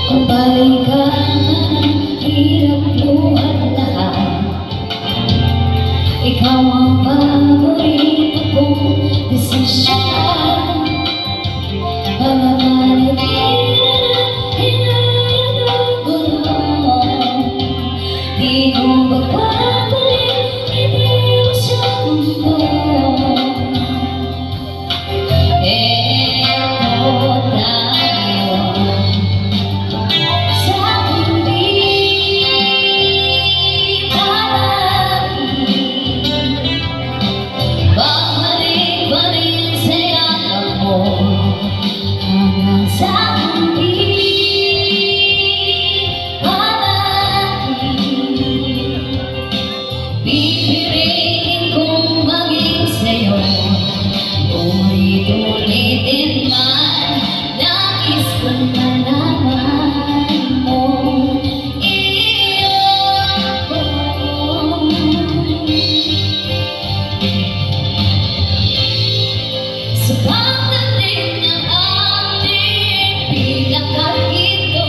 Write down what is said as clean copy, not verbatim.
Kung balikan hirap mo at lahat, ikaw ang paborito kong desisyon. Mga panaginip, hinayang gulo, di ko magbabalik, hindi mo sa mundo. Pipiliin kong maging sa'yo, ulit-ulitin man, nais kong malaman mo, iyon ko. Sa pagdating ng ating pinakakito,